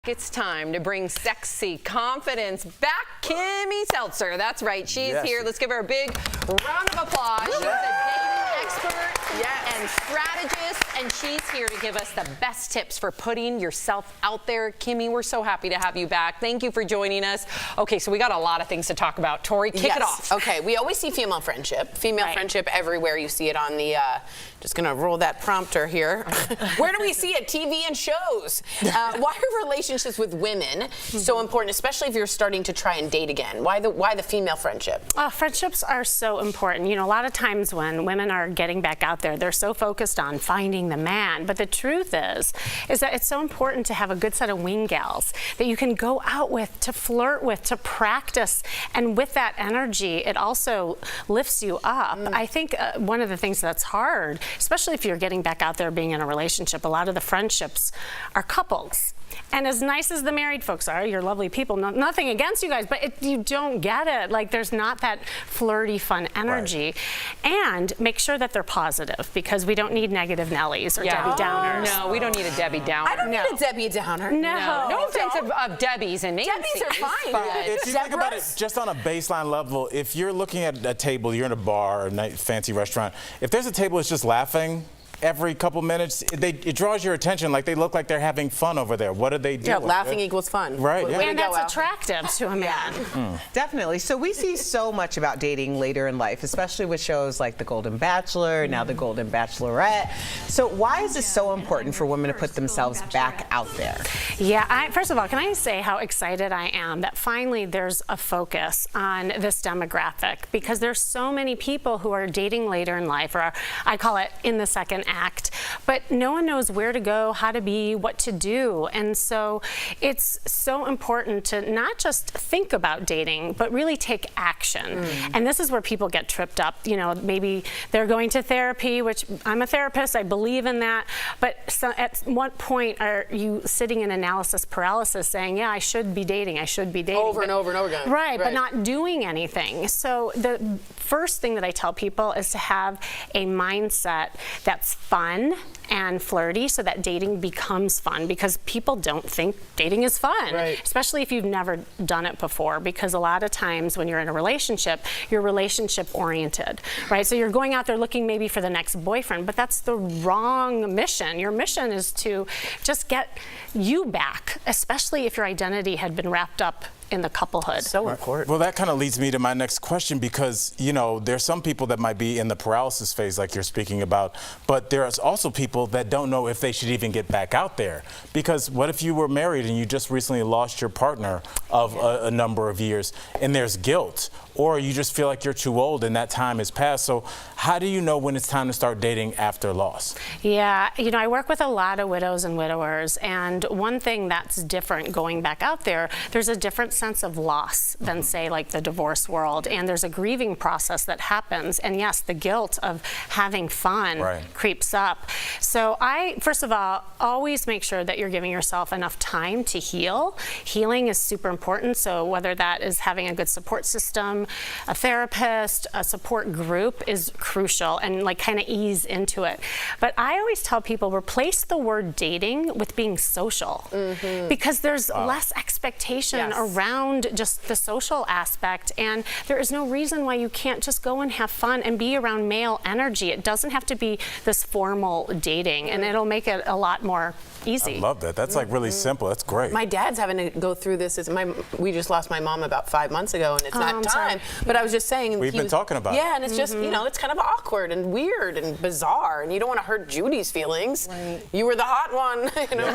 It's time to bring sexy confidence back. Kimmy Seltzer. That's right. She's here. Let's give her a big round of applause. She's a dating expert and strategist, and she's here to give us the best tips for putting yourself out there. Kimmy, we're so happy to have you back. Thank you for joining us. Okay, so we got a lot of things to talk about. Tori, kick it off. Okay, we always see female friendship. Friendship everywhere. You see it on the, just gonna roll that prompter here. Where do we see it? TV and shows. Why are relationships with women so important, especially if you're starting to try and date again? Why the female friendship? Friendships are so important. You know, a lot of times when women are getting back out there, they're so focused on finding the man. But the truth is that it's so important to have a good set of wing gals that you can go out with, to flirt with, to practice. And with that energy, it also lifts you up. I think one of the things that's hard, especially if you're getting back out there being in a relationship, a lot of the friendships are couples. And as nice as the married folks are, you're lovely people, nothing against you guys, but you don't get it. Like, there's not that flirty, fun energy. And make sure that they're positive, because we don't need negative Nellies or Debbie Downers. No, we don't need a Debbie Downer. I don't need a Debbie Downer. No offense of Debbies and Nancy's. Debbie's are fine. If you think about it just on a baseline level, if you're looking at a table, you're in a bar or a nice fancy restaurant, if there's a table that's just laughing every couple minutes, it draws your attention. Like, they look like they're having fun over there. What are they doing? Yeah, laughing equals fun. Right. And that's attractive to a man. Definitely. So we see so much about dating later in life, especially with shows like The Golden Bachelor, now The Golden Bachelorette. So why is it so important for women to put themselves back out there? Yeah, first of all, can I say how excited I am that finally there's a focus on this demographic, because there's so many people who are dating later in life, or I call it in the second act, but no one knows where to go, how to be, what to do. And so it's so important to not just think about dating, but really take action. And this is where people get tripped up. You know, maybe they're going to therapy, which I'm a therapist, I believe in that, but at what point are you sitting in analysis paralysis saying, yeah, I should be dating, I should be dating. Over and over and over again. Right, but not doing anything. So the first thing that I tell people is to have a mindset that's fun and flirty, so that dating becomes fun, because people don't think dating is fun, especially if you've never done it before, because a lot of times when you're in a relationship, you're relationship oriented, right? So you're going out there looking maybe for the next boyfriend, but that's the wrong mission. Your mission is to just get you back, especially if your identity had been wrapped up in the couplehood. So important. Well, that kind of leads me to my next question, because, you know, there's some people that might be in the paralysis phase like you're speaking about, but there's also people that don't know if they should even get back out there. Because what if you were married and you just recently lost your partner of a number of years, and there's guilt, or you just feel like you're too old and that time has passed? So how do you know when it's time to start dating after loss? Yeah, you know, I work with a lot of widows and widowers, and one thing that's different going back out there, there's a different sense of loss than, say, like the divorce world, and there's a grieving process that happens, and yes, the guilt of having fun creeps up. So I, first of all, always make sure that you're giving yourself enough time to heal. Healing is super important, so whether that is having a good support system, a therapist, a support group is crucial, and like kind of ease into it. But I always tell people, replace the word dating with being social, because there's less expectation around just the social aspect, and there is no reason why you can't just go and have fun and be around male energy. It doesn't have to be this formal dating, and it'll make it a lot more easy. I love that. That's like really simple. That's great. My dad's having to go through this. We just lost my mom about 5 months ago, and it's not time. But I was just saying, we've been talking about it. Yeah, and it's just, you know, it's kind of awkward and weird and bizarre, and you don't want to hurt Judy's feelings. You were the hot one, you know.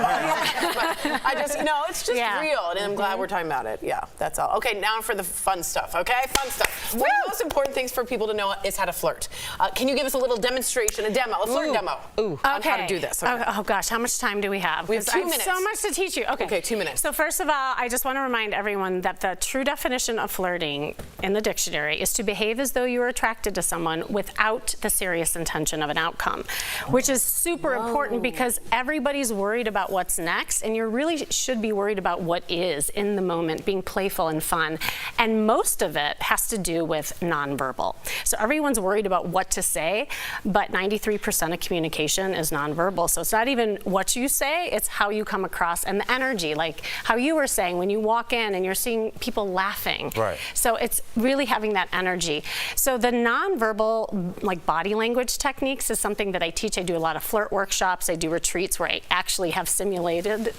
But I just, you know, it's just real, and I'm glad we're talking about it. Yeah, that's all. Okay, now for the fun stuff. Okay, fun stuff. One of the most important things for people to know is how to flirt. Can you give us a little demonstration, a flirt demo on how to do this? Okay. Oh gosh, how much time do we have? We have 2 minutes. So much to teach you. Okay, 2 minutes. So first of all, I just want to remind everyone that the true definition of flirting in the dictionary is to behave as though you are attracted to someone without the serious intention of an outcome, which is super important, because everybody's worried about what's next, and you really should be worried about what is. is in the moment, being playful and fun. And most of it has to do with nonverbal. So everyone's worried about what to say, but 93% of communication is nonverbal. So it's not even what you say, it's how you come across and the energy, like how you were saying when you walk in and you're seeing people laughing. Right. So it's really having that energy. So the nonverbal, like body language techniques is something that I teach. I do a lot of flirt workshops. I do retreats where I actually have simulated,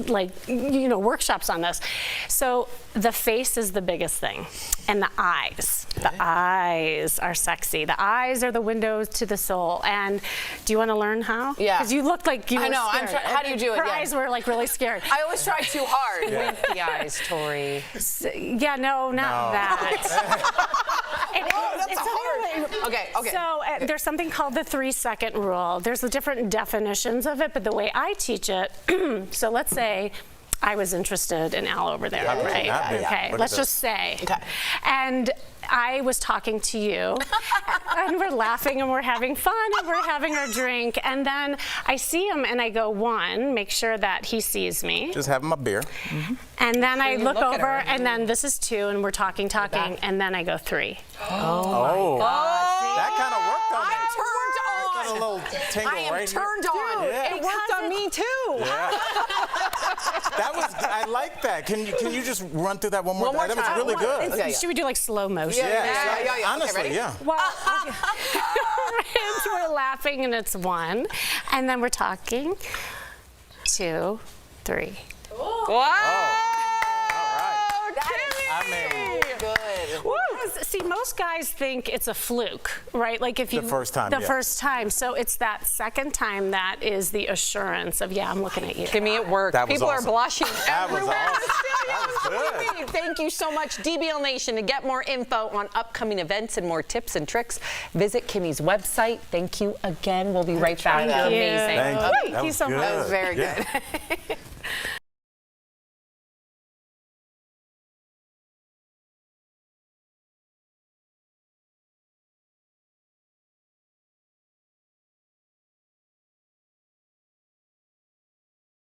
like, you know, workshops on this. So the face is the biggest thing, and the eyes. The eyes are sexy. The eyes are the windows to the soul. And do you want to learn how? Yeah. Because you looked like you were I know. scared. How do you do it? Her Yeah. eyes were like really scared. I always try too hard. Wink the eyes, Tori. Yeah, no, not that. That's hard. Okay. So there's something called the 3-second rule. There's the different definitions of it, but the way I teach it, so let's say I was interested in Al over there, right? not be. Okay, Look at let's this. just say. Okay. And I was talking to you, and we're laughing, and we're having fun, and we're having our drink, and then I see him, and I go, 1, make sure that he sees me. Just having my beer. And then I look look at over, her. and then this is 2, and we're talking, and then I go 3. Oh. That kind of worked on me. I'm turned on. Got a little tingle I am right here. turned on. Yeah. It worked on me too. That was, I like that. Can you just run through that one more One more time? That was time. really good. Okay, yeah. Should we do like slow motion? Yeah. Honestly, Okay, ready? yeah. Well, we're laughing and it's 1, and then we're talking 2, 3. Wow. I mean, Good. See, most guys think it's a fluke, right? Like if you The first time, the yeah. first time. So it's that second time that is the assurance of, yeah, I'm looking at you. Kimmy, it worked. That was People awesome. are blushing That was everywhere. awesome. That was good. Thank you so much, DBL Nation. To get more info on upcoming events and more tips and tricks, visit Kimmy's website. Thank you again. We'll be right back. Thank You're you. amazing. Thank you. Thank That you was so much. good. That was very Yeah. good.